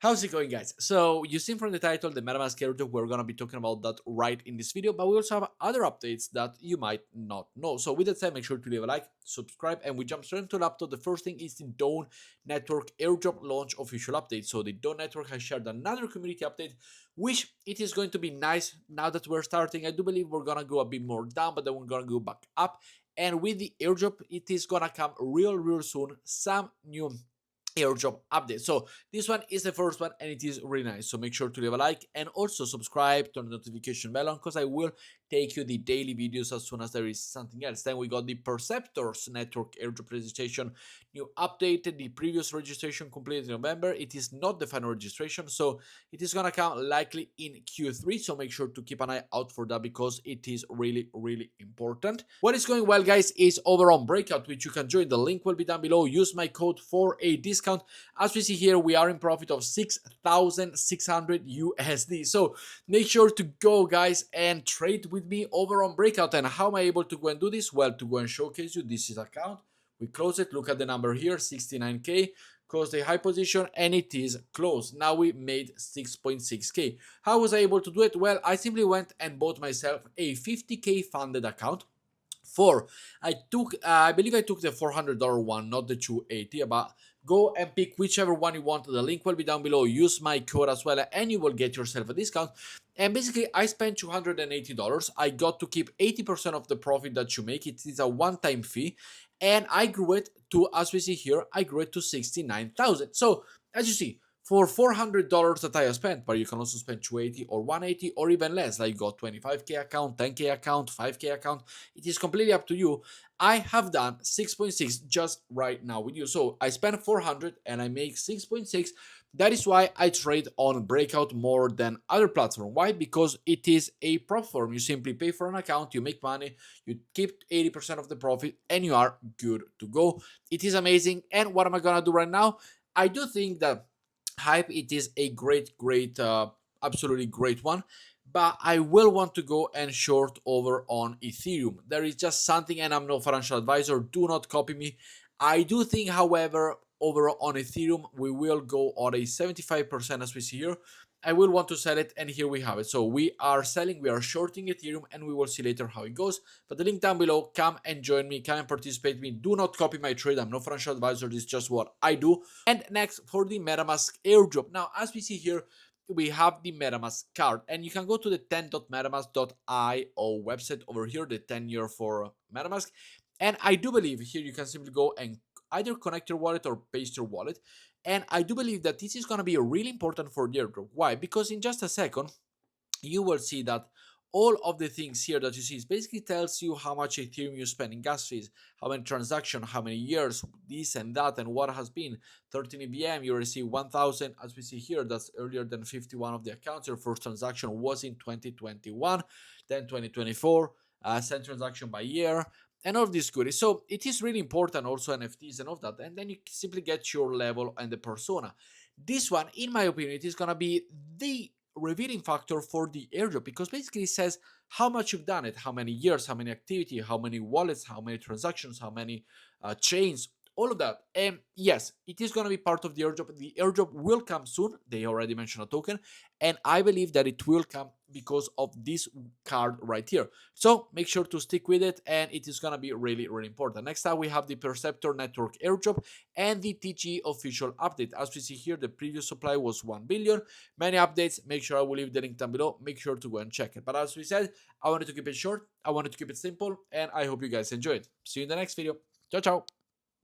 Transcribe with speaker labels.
Speaker 1: How's it going, guys? So you seen from the title, the Metamask Airdrop, we're gonna be talking about that right in this video, but we also have other updates that you might not know. So with that said, make sure to leave a like, subscribe, and we jump straight into the laptop. The first thing is the Dawn Network Airdrop launch official update. So the Dawn Network has shared another community update, which it is going to be nice now that we're starting. I do believe we're gonna go a bit more down, but then we're gonna go back up. And with the airdrop, it is gonna come real soon, some new airdrop update. So this one is the first one and it is really nice, so make sure to leave a like and also subscribe, turn the notification bell on, because I will take you the daily videos as soon as there is something else. Then we got the Perceptors Network airdrop registration new update. The previous registration completed in November. It is not the final registration, so it is gonna come likely in Q3, so make sure to keep an eye out for that because it is really important. What is going well, guys, is over on Breakout, which you can join. The link will be down below. Use my code for a discount. As we see here, we are in profit of 6,600 USD. So make sure to go, guys, and trade with me over on Breakout. And how am I able to go and do this? Well, to go and showcase you, this is account. We close it. Look at the number here, 69K. Close the high position and it is closed. Now we made 6.6K. How was I able to do it? Well, I simply went and bought myself a 50K funded account. I believe I took the $400 one, not the 280, but go and pick whichever one you want. The link will be down below. Use my code as well and you will get yourself a discount. And basically I spent $280. I got to keep 80% of the profit that you make. It is a one-time fee, and I grew it to, as we see here, I grew it to 69,000. So as you see, for $400 that I have spent, but you can also spend 280 or 180 or even less, like you got 25K account, 10K account, 5K account. It is completely up to you. I have done 6.6 just right now with you. So I spent 400 and I make 6.6. That is why I trade on Breakout more than other platforms. Why? Because it is a platform. You simply pay for an account, you make money, you keep 80% of the profit, and you are good to go. It is amazing. And what am I gonna do right now? I do think that Hype, it is a great absolutely great one, but I will want to go and short over on Ethereum. There is just something, and I'm no financial advisor, do not copy me. I do think, however, over on Ethereum we will go on a 75%, as we see here. I will want to sell it, and here we have it. So we are selling, we are shorting Ethereum, and we will see later how it goes. But the link down below, come and join me, come and participate with me. Do not copy my trade. I'm no financial advisor. This is just what I do. And next, for the Metamask airdrop. Now, as we see here, we have the Metamask card, and you can go to the 10.metamask.io website over here, the 10-year for Metamask. And I do believe here you can simply go and either connect your wallet or paste your wallet. And I do believe that this is going to be really important for the airdrop. Why? Because in just a second, you will see that all of the things here that you see is basically tells you how much Ethereum you spend in gas fees, how many transactions, how many years, this and that, and what has been 13 EBM. You receive 1,000, as we see here. That's earlier than 51 of the accounts. Your first transaction was in 2021, then 2024. Send transaction by year, and all of this goodies. So it is really important, also NFTs and all that, and then you simply get your level and the persona. This one, in my opinion, it is gonna be the revealing factor for the airdrop, because basically it says how much you've done it, how many years, how many activity, how many wallets, how many transactions, how many chains, all of that. And yes, it is going to be part of the airdrop. The airdrop will come soon. They already mentioned a token, and I believe that it will come because of this card right here. So make sure to stick with it, and it is going to be really important. Next up, we have the Perceptor Network airdrop and the TG official update. As we see here, the previous supply was 1 billion. Many updates. Make sure I will leave the link down below. Make sure to go and check it. But as we said, I wanted to keep it short, I wanted to keep it simple, and I hope you guys enjoyed. See you in the next video. Ciao.